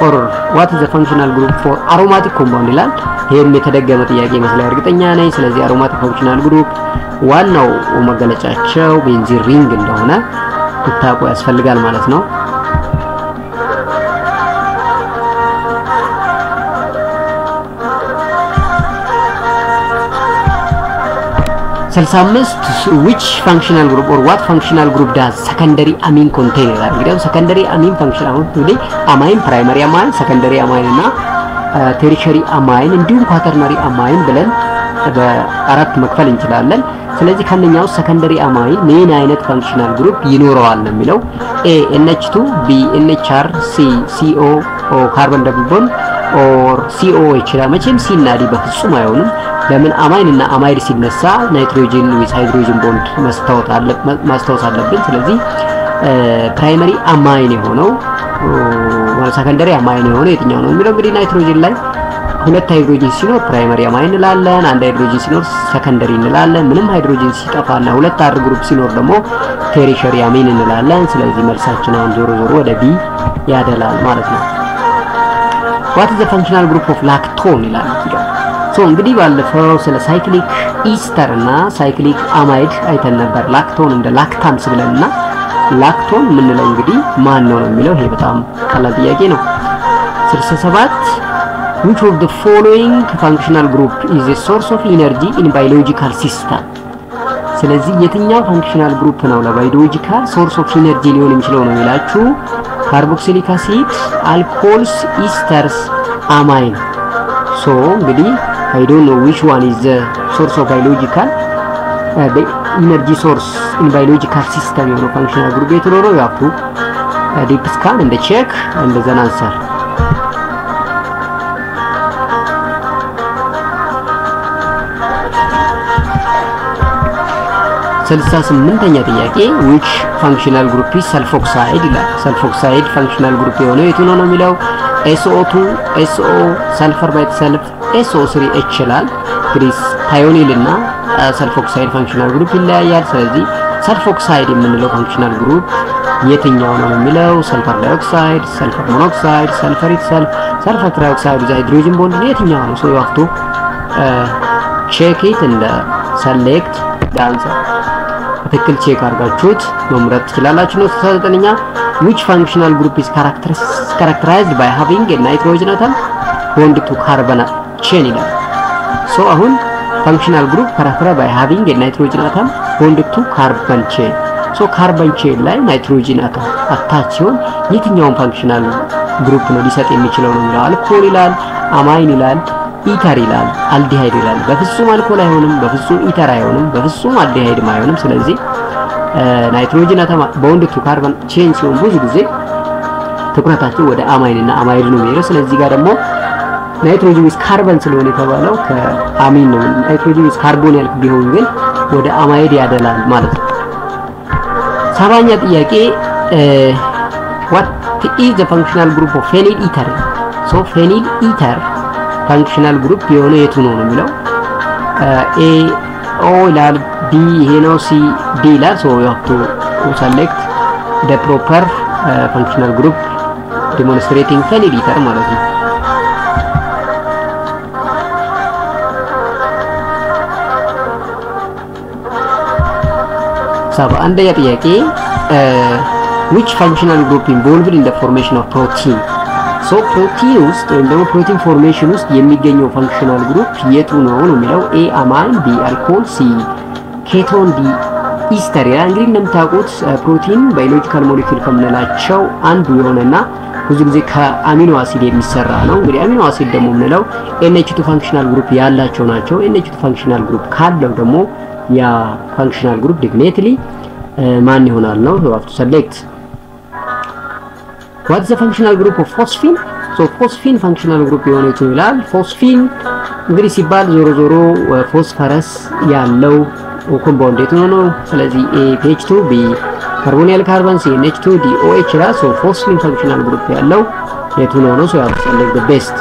or what is the functional group for aromatic compound ይላል። ይሄም የተደገመ ጥያቄ መስለ እርግጠኛ ነኝ። ስለዚህ aromatic functional group ዋናው መገለጫቸው ቤንዚን ሪንግ እንደሆነ ልታውቁ ያስፈልጋል ማለት ነው። 65 which functional group or what functional group does secondary amine contain ይላል። እንግዲህ secondary amine function አሁን today amine primary amine secondary amine እና tertiary amine እንዲሁም quaternary amine ብለን በአራት መክፈል እንችላለን። ስለዚህ ከነኛው secondary amine ምን አይነት functional group ይኖረዋል ነው የሚለው A NH2 B NHR C CO or carbon double bond or COH ይላል። መቼም C እና D በፍጹም አይሆንም። ለምን አማይን እና አማይድ ሲነሳ ናይትሮጅን ዊዝ ሃይድሮጅን ቦንድ ማስተዋወስ አለብን። ስለዚህ ፕራይመሪ አማይን የሆነው ማለት ሰከንደሪ አማይን የሆነው የትኛው ነው የሚለው እንግዲህ ናይትሮጅን ላይ ሁለት ሃይድሮጅን ሲኖር ፕራይመሪ አማይን እንላለን፣ አንድ ሃይድሮጅን ሲኖር ሰከንደሪ እንላለን። ምንም ሃይድሮጅን ሲጠፋና ሁለት አር ግሩፕ ሲኖር ደግሞ ቴሪሸሪ አማይን እንላለን። ስለዚህ መልሳችን አሁን ዞሮ ዞሮ ወደ ቢ ያደላል ማለት ነው። what is the functional group of lactone ይላል እዚህ ጋር ሶ እንግዲህ ባለፈው ስለ ሳይክሊክ ኢስተር እና ሳይክሊክ አማይድ አይተን ነበር። ላክቶን እንደ ላክታምስ ብለንና ላክቶን ምንለው እንግዲህ ማን ነው የሚለው ይሄ በጣም ቀላል ጥያቄ ነው። 67 which of the following functional group is a source of energy in biological system ስለዚህ የትኛው functional group ነው ለባዮሎጂካል source of energy ሊሆን የሚችለው ነው ይላችሁ carboxylic acid alcohols esters amine so እንግዲህ I don't know which one is the source of biological the energy source in biological system you know functional group you have to deep scan and check and then answer. ስልሳስምንተኛ ጥያቄ which functional group is sulfoxide ይላል። sulfoxide functional group የሆነው የቱ ነው የሚለው SO2 SO sulfur by itself SO3H ይላል። እንግዲህ ታዮኒል እና sulfoxide functional group ይለያያል። ስለዚህ sulfoxide የምንለው functional group የትኛው ነው የሚለው sulfur dioxide sulfur monoxide sulfur itself sulfur trioxide with hydrogen bond የትኛው ነው? so you have to check it and select the answer በትክክል ቼክ አድርጋችሁት መምረጥ ትችላላችሁ ነው። 69ኛ which functional group is characterized by having a nitrogen atom bond to carbon chain ይላል። so አሁን functional group characterized by having a nitrogen atom bond to carbon chain so carbon chain ላይ nitrogen atom attach ሲሆን የትኛውን functional group ነው ሊሰጥ የሚችለው ነው የሚለው አልኮል ይላል፣ አማይን ይላል፣ ኢተር ይላል፣ አልዲሃይድ ይላል። በፍጹም አልኮል አይሆንም፣ በፍጹም ኢተር አይሆንም፣ በፍጹም አልዲሃይድ አይሆንም። ስለዚህ ናይትሮጅን አተም ቦንድ ቱ ካርበን ቼን ሲሆን ብዙ ጊዜ ትኩረታቸው ወደ አማይን እና አማይድ ነው የሚሄደው። ስለዚህ ጋር ደግሞ ናይትሮጅን ዊዝ ካርበን ስለሆነ የተባለው ከአሚን ነው። ናይትሮጅን ዊዝ ካርቦን ያልክ ቢሆን ግን ወደ አማይድ ያደላል ማለት ነው። ሰባኛ ጥያቄ what is the functional group of phenyl ether so phenyl ether functional group የሆነ የቱ ነው የሚለው A O ይላል B ይሄ ነው C D ይላል so you have to select the proper functional group demonstrating phenyl ether ማለት ነው። አንደኛ ጥያቄ which functional group involved in the formation of protein so protein ውስጥ ወይም ደግሞ protein formation ውስጥ የሚገኘው functional group የቱ ነው የሚለው A amine B alcohol C ketone D ester ይላል። እንግዲህ እንደምታውቁት ፕሮቲን ባዮሎጂካል ሞሌኪውል ከምንላቸው አንዱ የሆነና ብዙ ጊዜ ከአሚኖ አሲድ የሚሰራ ነው። እንግዲህ አሚኖ አሲድ ደግሞ የምንለው NH2 functional group ያላቸው ናቸው። NH2 functional group ካለው ደግሞ ያ functional group definitely ማን ይሆናል ነው you have to select what is the functional group of phosphine so phosphine functional group የሆነው ይላል። phosphine እንግዲህ ሲባል ዞሮ ዞሮ ፎስፈረስ ያለው ኮምፓውንድ የቱ ነው? ስለዚህ APH2 B ካርቦኒል ካርበን C NH2 D OH ይላል። so phosphine functional group ያለው የቱ ነው? so you have to select the best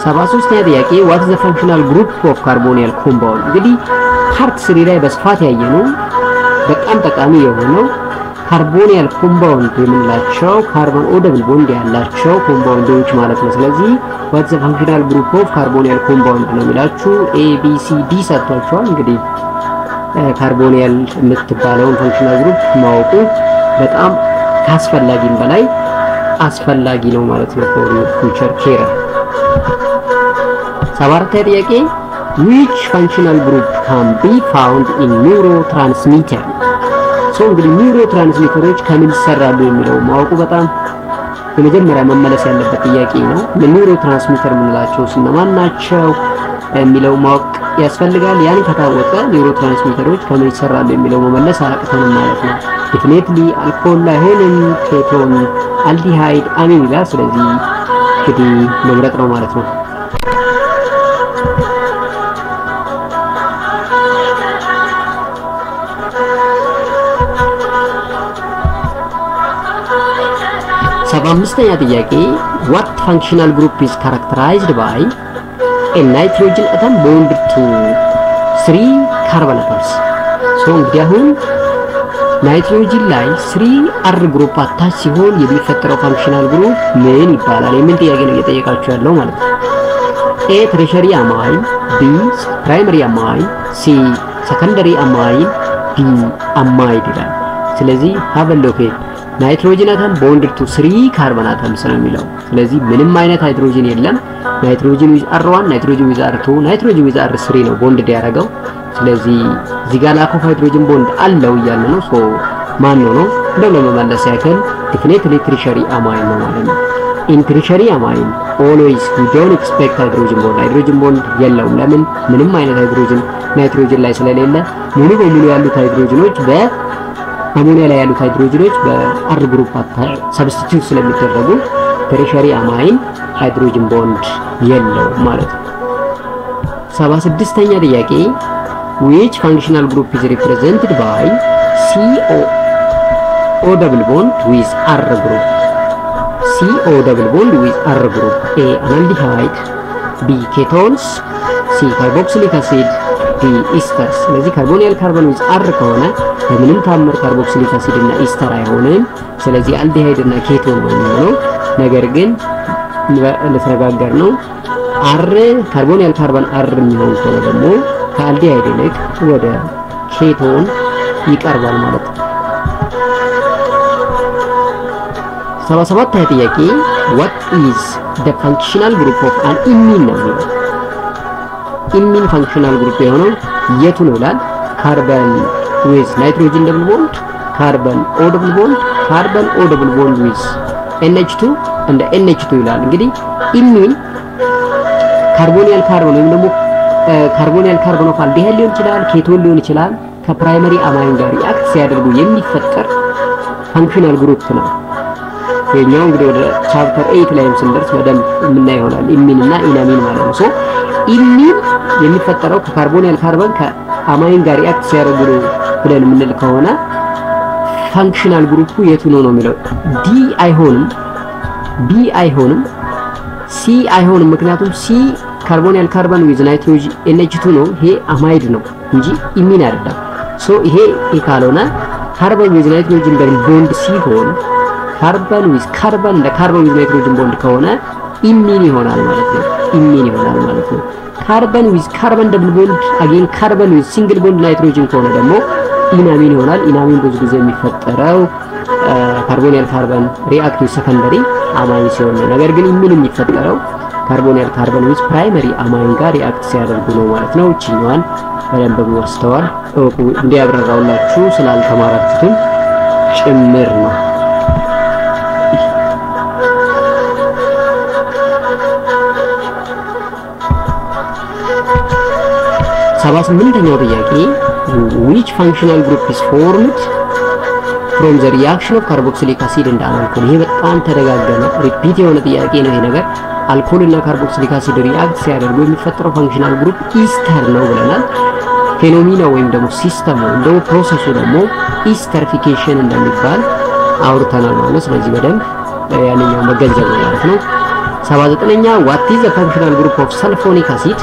73ኛ ጥያቄ what is the functional group of carbonyl compound እንግዲህ ፓርት 3 ላይ በስፋት ያየነው በጣም ጠቃሚ የሆነው ካርቦኒያል ኮምፓውንድ የምንላቸው ካርቦን ኦ ደብል ቦንድ ያላቸው ኮምፓውንዶች ማለት ነው። ስለዚህ what is the functional group of ካርቦኒያል ኮምፓውንድ ነው የሚላችሁ ኤ ቢ ሲ ዲ ሰጥቷቸዋል። እንግዲህ ካርቦኒያል የምትባለውን ፋንክሽናል ግሩፕ ማወቁ በጣም ካስፈላጊም በላይ አስፈላጊ ነው ማለት ነው for future care። ሰባተኛ ጥያቄ which functional group can be found in neurotransmitter? ሶ እንግዲህ ኒውሮትራንስሚተሮች ከምን ይሰራሉ የሚለው ማወቁ በጣም የመጀመሪያ መመለስ ያለበት ጥያቄ ነው። ኒውሮትራንስሚተር የምንላቸው እነማን ናቸው የሚለው ማወቅ ያስፈልጋል። ያን ከታወቀ ኒውሮትራንስሚተሮች ከምን ይሰራሉ የሚለው መመለስ አያቅተንም ማለት ነው። ዴፊኒትሊ አልኮል፣ ሄንን፣ ኬቶን፣ አልዲሃይድ፣ አሚን ይላል። ስለዚህ እንግዲህ መምረጥ ነው ማለት ነው። አምስተኛ ጥያቄ what functional group is characterized by a nitrogen atom bonded to 3 carbon atoms? ሶ እንግዲህ አሁን ናይትሮጅን ላይ 3 ግሩፕ አታች ሲሆን የሚፈጠረው ፋንክሽናል ግሩፕ ምን ይባላል የሚል ጥያቄ ነው እየጠየቃችሁ ያለው ማለት ነው። ኤ ትሬሸሪ አማይን፣ ቢ ፕራይመሪ አማይን፣ ሲ ሰከንደሪ አማይን፣ ዲ አማይድ ይላል። ስለዚህ have a look ናይትሮጅን አተም ቦንድድ ቱ 3 ካርቦን አተምስ ነው የሚለው። ስለዚህ ምንም አይነት ሃይድሮጅን የለም። ናይትሮጅን ዊዝ R1 ናይትሮጅን ዊዝ R2 ናይትሮጅን ዊዝ R3 ነው ቦንድድ ያደረገው። ስለዚህ እዚህ ጋር ላክ ኦፍ ሃይድሮጅን ቦንድ አለው እያለ ነው። ሶ ማን ነው እንደው ለመመለስ ያክል ዴፊኒትሊ ትሪሸሪ አማይን ነው ማለት ነው። ኢን ትሪሸሪ አማይን ኦልዌይስ ዊ ዶንት ኤክስፔክት ሃይድሮጅን ቦንድ የለውም። ለምን? ምንም አይነት ሃይድሮጅን ናይትሮጅን ላይ ስለሌለ ሙሉ በሙሉ ያሉት ሃይድሮጅኖች አሞኒያ ላይ ያሉት ሃይድሮጅኖች በአር ግሩፕ ሰብስቲቲዩት ስለሚደረጉ ትሪሸሪ አማይን ሃይድሮጅን ቦንድ የለውም ማለት ነው። 76ኛ ጥያቄ which functional group is represented by CO double bond with R group? CO double bond with R group. A aldehyde, B ketones, C carboxylic acid, D esters. ስለዚህ ካርቦኒያል ካርቦን with R ከሆነ በምንም ታምር ካርቦክሲሊክ አሲድ እና ኢስተር አይሆንም። ስለዚህ አልዲሃይድ እና ኬቶን ነው የሚሆነው። ነገር ግን ለተነጋገር ነው አር ካርቦኒያል ካርቦን አር የሚሆን ከሆነ ደግሞ ከአልዲሃይድ ይልቅ ወደ ኬቶን ይቀርባል ማለት ነው። 77ኛ ጥያቄ what is the functional group of an imine ነው የሚለው። ኢሚን ፋንክሽናል ግሩፕ የሆነው የቱ ነው ይላል። ካርበን with nitrogen double bond, carbon O double bond, carbon O double bond with NH2 and NH2 ይላል። እንግዲህ ኢሚን ካርቦኒያል ካርቦን ወይም ደግሞ ካርቦኒያል ካርቦን ኦፍ አልዲሃይድ ሊሆን ይችላል፣ ኬቶን ሊሆን ይችላል። ከፕራይመሪ አማይን ጋር ሪአክት ሲያደርጉ የሚፈጠር ፋንክሽናል ግሩፕ ነው። የኛው እንግዲህ ወደ ቻፕተር 8 ላይ ስንደርስ በደንብ የምናየው ይሆናል ኢሚን እና ኢናሚን ማለት ነው። ሶ ኢሚን የሚፈጠረው ከካርቦኒያል ካርቦን ከአማይን ጋር ሪአክት ሲያደርጉ ብለን የምንል ከሆነ ፋንክሽናል ግሩፑ የቱ ነው የሚለው። ዲ አይሆንም፣ ቢ አይሆንም፣ ሲ አይሆንም። ምክንያቱም ሲ ካርቦኒያል ካርቦን ዊዝ ናይትሮጅን NH2 ነው። ይሄ አማይድ ነው እንጂ ኢሚን አይደለም። ሶ ይሄ ካልሆነ ካርቦን ዊዝ ናይትሮጅን ደብል ቦንድ ሲሆን ካርቦን ዊዝ ካርቦን እንደ ካርቦን ዊዝ ናይትሮጅን ቦንድ ከሆነ ኢሚን ይሆናል ማለት ነው። ኢሚን ይሆናል ማለት ነው። ካርቦን ዊዝ ካርቦን ደብል ቦንድ አጌን ካርቦን ዊዝ ሲንግል ቦንድ ናይትሮጅን ከሆነ ደግሞ ኢናሚን ይሆናል። ኢናሚን ብዙ ጊዜ የሚፈጠረው ካርቦኒያል ካርቦን ሪአክቲቭ ሰከንደሪ አማይን ሲሆን ነው። ነገር ግን ኢሚን የሚፈጠረው ካርቦኒያል ካርቦን ዊዝ ፕራይመሪ አማይን ጋር ሪአክት ሲያደርጉ ነው ማለት ነው። እቺኛዋን በደንብ ማስተዋል እንዲያብራራውላችሁ ስላልተማራችሁትም ጭምር ነው። 78ኛው ጥያቄ which functional group is formed from the reaction of carboxylic acid and alcohol? ይሄ በጣም ተደጋገመ ሪፒት የሆነ ጥያቄ ነው። ይሄ ነገር አልኮል እና ካርቦክሲሊክ አሲድ ሪአክት ሲያደርጉ የሚፈጠረው ፋንክሽናል ግሩፕ ኢስተር ነው ብለናል። ፌኖሚና ወይም ደግሞ ሲስተም ወይም ደግሞ ፕሮሰሱ ደግሞ ኢስተሪፊኬሽን እንደሚባል አውርተናል ማለት ነው። ስለዚህ በደንብ ያንኛው መገንዘብ ነው ማለት ነው። 79ኛ what is the functional group of sulfonic acid?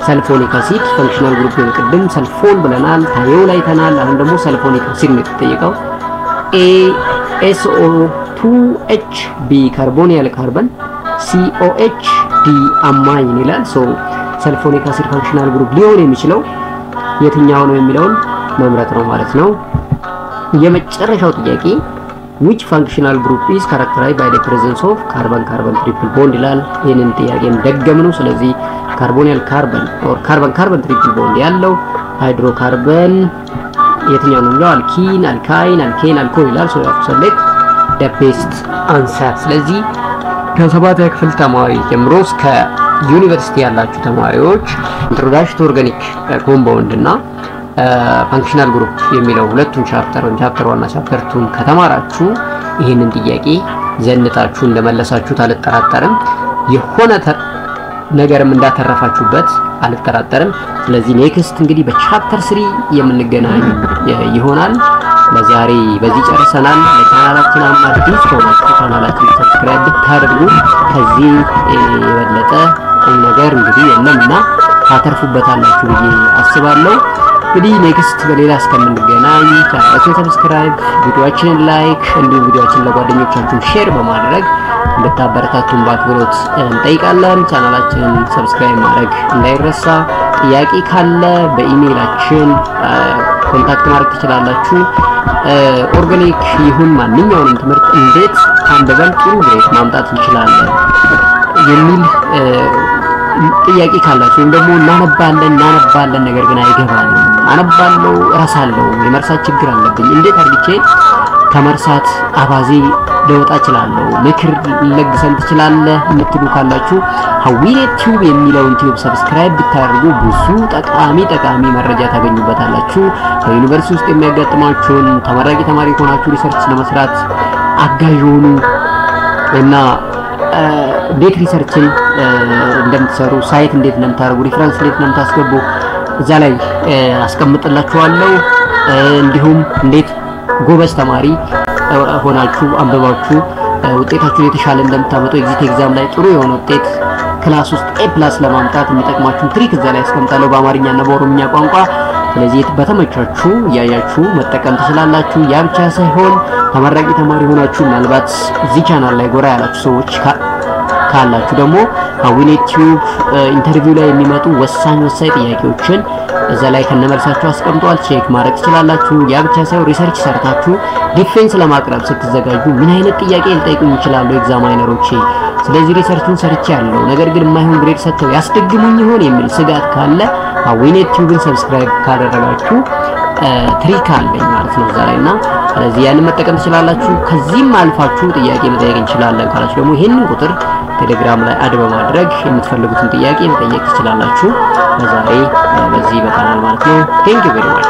ሰልፎኒክ አሲድ ፋንክሽናል ግሩፕ ቅድም ሰልፎን ብለናል፣ ታዮል አይተናል። አሁን ደግሞ ሰልፎኒክ አሲድ ነው የተጠየቀው። SO2H B ካርቦኒል ካርበን COH D አማይን ይላል ሶ ሰልፎኒክ አሲድ ፋንክሽናል ግሩፕ ሊሆን የሚችለው የትኛው ነው የሚለውን መምረጥ ነው ማለት ነው የመጨረሻው ጥያቄ which functional group is characterized by the presence of carbon carbon triple bond ይላል ይሄንን ጥያቄም ደገምነው ስለዚህ ካርቦኒል ካርበን or carbon carbon triple bond ያለው ሃይድሮካርበን የትኛው ነው አልኪን አልካይን አልኬን አልኮል ይላል ሶ ያው select the best answer ስለዚህ ከሰባተኛ ክፍል ተማሪ ጀምሮ እስከ ዩኒቨርሲቲ ያላችሁ ተማሪዎች introduction to organic compound እና functional group የሚለው ሁለቱን ቻፕተር ወይም ቻፕተር 1 እና ቻፕተር 2 ከተማራችሁ ይሄንን ጥያቄ ዘንጣችሁ እንደመለሳችሁ አልጠራጠርም የሆነ ነገርም እንዳተረፋችሁበት አልጠራጠርም ስለዚህ ኔክስት እንግዲህ በቻፕተር 3 የምንገናኝ ይሆናል ለዛሬ በዚህ ጨርሰናል ለቻናላችን አዲስ ከሆናችሁ ቻናላችን ሰብስክራይብ ብታደርጉ ከዚህ የበለጠ ነገር እንግዲህ የለምና ታተርፉበታላችሁ ብዬ አስባለሁ እንግዲህ ኔክስት በሌላ እስከምንገናኝ ቻናላችን ሰብስክራይብ ቪዲዮአችንን ላይክ እንዲሁም ቪዲዮአችንን ለጓደኞቻችሁ ሼር በማድረግ እንድታበረታቱን በአክብሮት እንጠይቃለን ቻናላችንን ሰብስክራይብ ማድረግ እንዳይረሳ ጥያቄ ካለ በኢሜይላችን ኮንታክት ማድረግ ትችላላችሁ ኦርጋኒክ ይሁን ማንኛውንም ትምህርት እንዴት አንደበል ጥሩ ግሬድ ማምጣት እንችላለን የሚል ጥያቄ ካላችሁ ደግሞ እናነባለን ነገር ግን አይገባንም አነባለው ራሳለው የመርሳት ችግር አለብኝ እንዴት አድርጌ ከመርሳት አባዜ ለወጣ ይችላልው ምክር ለግሰን ትችላለህ የምትሉ ካላችሁ ሀዊኔት ቲዩብ የሚለውን ቲዩብ ሰብስክራይብ ብታደርጉ ብዙ ጠቃሚ መረጃ ታገኙበታላችሁ በዩኒቨርሲቲ ውስጥ የሚያጋጥማችሁን ተመራቂ ተማሪ ሆናችሁ ሪሰርች ለመስራት አጋዥ ሆኑ እና ዴት ሪሰርችን እንደምትሰሩ ሳይት እንዴት እንደምታደርጉ ሪፈረንስ እንዴት እንደምታስገቡ እዛ ላይ አስቀምጥላችኋለሁ እንዲሁም እንዴት ጎበዝ ተማሪ ሆናችሁ አንበባችሁ ውጤታችሁ የተሻለ እንደምታመጡ ኤግዚት ኤግዛም ላይ ጥሩ የሆነ ውጤት ክላስ ውስጥ A+ ለማምጣት የሚጠቅማችሁ ትሪክ እዛ ላይ አስቀምጣለሁ በአማርኛና በኦሮምኛ ቋንቋ ስለዚህ በተመቻችሁ ያያችሁ መጠቀም ትችላላችሁ ያ ብቻ ሳይሆን ተመራቂ ተማሪ ሆናችሁ ምናልባት እዚህ ቻናል ላይ ጎራ ያላችሁ ሰዎች ካላችሁ ደግሞ ሀዊኔት ቲዩብ ኢንተርቪው ላይ የሚመጡ ወሳኝ ጥያቄዎችን እዛ ላይ ከነመልሳችሁ አስቀምጧል ቼክ ማድረግ ትችላላችሁ ያ ብቻ ሳይሆን ሪሰርች ሰርታችሁ ዲፌንስ ለማቅረብ ስትዘጋጁ ምን አይነት ጥያቄ ሊጠይቁኝ ይችላሉ ኤግዛማይነሮቼ ስለዚህ ሪሰርቹን ሰርቻለሁ ነገር ግን የማይሆን ግሬድ ሰጥተው ያስደግሙኝ ይሆን የሚል ስጋት ካለ ሀዊኔት ቲዩብን ሰብስክራይብ ካደረጋችሁ ትሪክ አለኝ ማለት ነው ዛሬና ስለዚህ ያን መጠቀም ትችላላችሁ ከዚህም አልፋችሁ ጥያቄ መጠየቅ እንችላለን ካላችሁ ደግሞ ይሄንን ቁጥር ቴሌግራም ላይ አድ በማድረግ የምትፈልጉትን ጥያቄ መጠየቅ ትችላላችሁ ለዛሬ በዚህ በቃናል ማለት ነው ቴንክ ዩ ቬሪ ማች